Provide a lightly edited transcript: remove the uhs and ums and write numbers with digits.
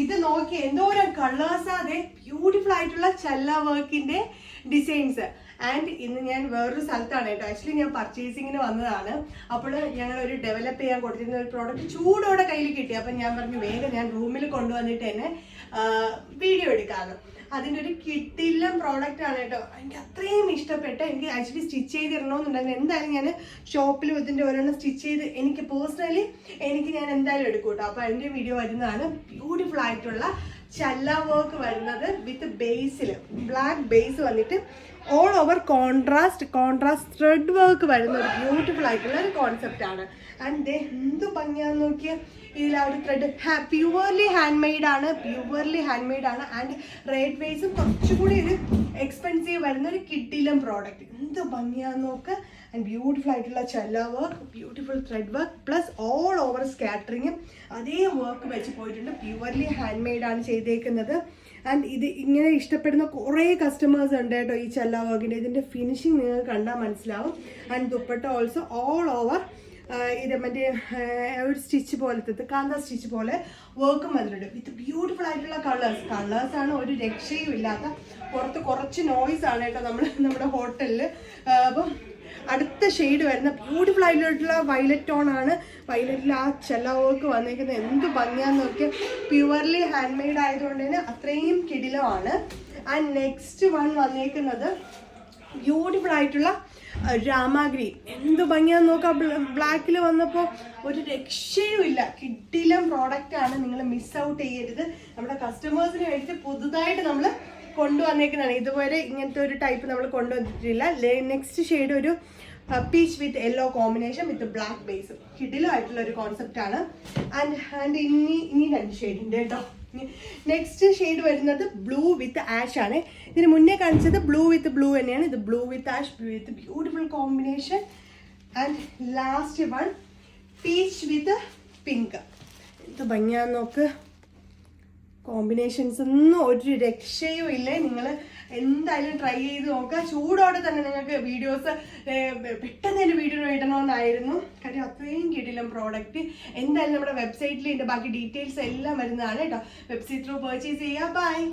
ഇത് നോക്കി എന്തോരം കളേഴ്സ് അതെ ബ്യൂട്ടിഫുൾ ആയിട്ടുള്ള ചല്ല വർക്കിന്റെ ഡിസൈൻസ്. ആൻഡ് ഇന്ന് ഞാൻ വേറൊരു സ്ഥലത്താണ് കേട്ടോ. ആക്ച്വലി ഞാൻ പർച്ചേസിങ്ങിന് വന്നതാണ്. അപ്പോൾ ഞങ്ങൾ ഒരു ഡെവലപ്പ് ചെയ്യാൻ കൊടുത്തിരുന്ന ഒരു പ്രോഡക്റ്റ് ചൂടോടെ കയ്യിൽ കിട്ടി. അപ്പം ഞാൻ പറഞ്ഞു വേഗം ഞാൻ റൂമിൽ കൊണ്ടുവന്നിട്ട് തന്നെ വീഡിയോ എടുക്കാമെന്ന്. അതിൻ്റെ ഒരു കിട്ടില്ല പ്രോഡക്റ്റ് ആണ് കേട്ടോ. എനിക്ക് അത്രയും ഇഷ്ടപ്പെട്ട, എനിക്ക് ആക്ച്വലി സ്റ്റിച്ച് ചെയ്തിടണമെന്നുണ്ടായിരുന്നു. എന്തായാലും ഞാൻ ഷോപ്പിൽ ഇതിൻ്റെ ഒരെണ്ണം സ്റ്റിച്ച് ചെയ്ത് എനിക്ക് പേഴ്സണലി ഞാൻ എന്തായാലും എടുക്കും കേട്ടോ. അപ്പോൾ അതിൻ്റെ വീഡിയോ വരുന്നതാണ്. ബ്യൂട്ടിഫുൾ ആയിട്ടുള്ള ചല്ല വർക്ക് വരുന്നത് വിത്ത് ബേസിൽ ബ്ലാക്ക് ബേസ് വന്നിട്ട് all over contrast thread work വരുന്ന ഒരു ബ്യൂട്ടിഫുൾ ആയിട്ടുള്ള ഒരു കോൺസെപ്റ്റ് ആണ്. ആൻഡ് എന്ത് ഭംഗിയാന്ന് നോക്കിയാൽ ഇതിൽ ആ ഒരു ത്രെഡ് പ്യുവർലി ഹാൻഡ് മെയ്ഡ് ആണ്. ആൻഡ് റേറ്റ് വൈസും കുറച്ചുകൂടി ഒരു എക്സ്പെൻസീവ് വരുന്ന ഒരു കിട്ടിലും പ്രോഡക്റ്റ്. എന്ത് ഭംഗിയാന്ന് നോക്കുക. ആൻഡ് ബ്യൂട്ടിഫുൾ ആയിട്ടുള്ള ചല്ല work, beautiful thread work plus all over സ്കാറ്ററിങ്ങും അതേ വർക്ക് വെച്ച് പോയിട്ടുണ്ട്. പ്യുവർലി ഹാൻഡ് മെയ്ഡ് ആണ് ചെയ്തേക്കുന്നത്. ആൻഡ് ഇത് ഇങ്ങനെ ഇഷ്ടപ്പെടുന്ന കുറേ കസ്റ്റമേഴ്സ് ഉണ്ട് കേട്ടോ ഈ ചല്ല വർക്കിൻ്റെ. ഇതിൻ്റെ ഫിനിഷിങ് നിങ്ങൾക്ക് കണ്ടാൽ മനസ്സിലാവും. And dupatta also all over ഇത് മറ്റേ ഒരു സ്റ്റിച്ച് പോലത്തെ കാന്ത സ്റ്റിച്ച് പോലെ വർക്കും വന്നിട്ടുണ്ട് വിത്ത് ബ്യൂട്ടിഫുൾ ആയിട്ടുള്ള കളേഴ്സാണ്. ഒരു രക്ഷയും ഇല്ലാത്ത. പുറത്ത് കുറച്ച് നോയ്സ് ആണ് കേട്ടോ നമ്മുടെ ഹോട്ടലിൽ. അപ്പം അടുത്ത ഷെയ്ഡ് വരുന്ന ബ്യൂട്ടിഫുൾ ആയിട്ടുള്ള വയലറ്റ് ടോൺ ആണ്. വയലറ്റിൽ ആ ചല്ല വർക്ക് വന്നേക്കുന്നത് എന്ത് ഭംഗിയാന്ന് നോക്കിയാൽ പ്യുവർലി ഹാൻഡ് മെയ്ഡ് ആയതുകൊണ്ട് തന്നെ അത്രയും കിടിലമാണ്. ആൻഡ് നെക്സ്റ്റ് വൺ വന്നേക്കുന്നത് ബ്യൂട്ടിഫുൾ ആയിട്ടുള്ള രാമാഗ്രീൻ. എന്ത് ഭംഗിയാന്ന് നോക്കാം. ബ്ലാക്കിൽ വന്നപ്പോൾ ഒരു രക്ഷയും ഇല്ല. കിടിലം പ്രോഡക്റ്റ് ആണ്. നിങ്ങൾ മിസ് ഔട്ട് ചെയ്യരുത്. നമ്മുടെ കസ്റ്റമേഴ്സിന് വേണ്ടിയിട്ട് പുതുതായിട്ട് നമ്മൾ കൊണ്ടുവന്നേക്കുന്നതാണ്. ഇതുവരെ ഇങ്ങനത്തെ ഒരു ടൈപ്പ് നമ്മൾ കൊണ്ടുവന്നിട്ടില്ല. നെക്സ്റ്റ് ഷെയ്ഡ് ഒരു peach with yellow combination with black base. കിടിലമായിട്ടുള്ള ഒരു കോൺസെപ്റ്റ് ആണ്. ആൻഡ് ഇനി രണ്ട് ഷെയ്ഡിൻ്റെ കേട്ടോ. നെക്സ്റ്റ് ഷെയ്ഡ് വരുന്നത് ബ്ലൂ വിത്ത് ആഷ് ആണ്. ഇതിന് മുന്നേ കാണിച്ചത് ബ്ലൂ വിത്ത് ബ്ലൂ തന്നെയാണ്. ഇത് blue with ash with beautiful combination. And last one peach with pink. എന്ത് ഭംഗിയാന്ന് നോക്ക്. കോമ്പിനേഷൻസ് ഒന്നും ഒരു രക്ഷയും ഇല്ലേ. നിങ്ങൾ എന്തായാലും ട്രൈ ചെയ്ത് നോക്കുക. ചൂടോടെ തന്നെ നിങ്ങൾക്ക് വീഡിയോസ് പെട്ടെന്ന് തന്നെ വീഡിയോ ഇടണമെന്നായിരുന്നു. കാര്യം അത്രയും കിടിലം പ്രോഡക്റ്റ്. എന്തായാലും നമ്മുടെ വെബ്സൈറ്റിൽ ഇതിൻ്റെ ബാക്കി ഡീറ്റെയിൽസ് എല്ലാം വരുന്നതാണ് കേട്ടോ. വെബ്സൈറ്റ് ത്രൂ പർച്ചേസ് ചെയ്യുക. ബൈ.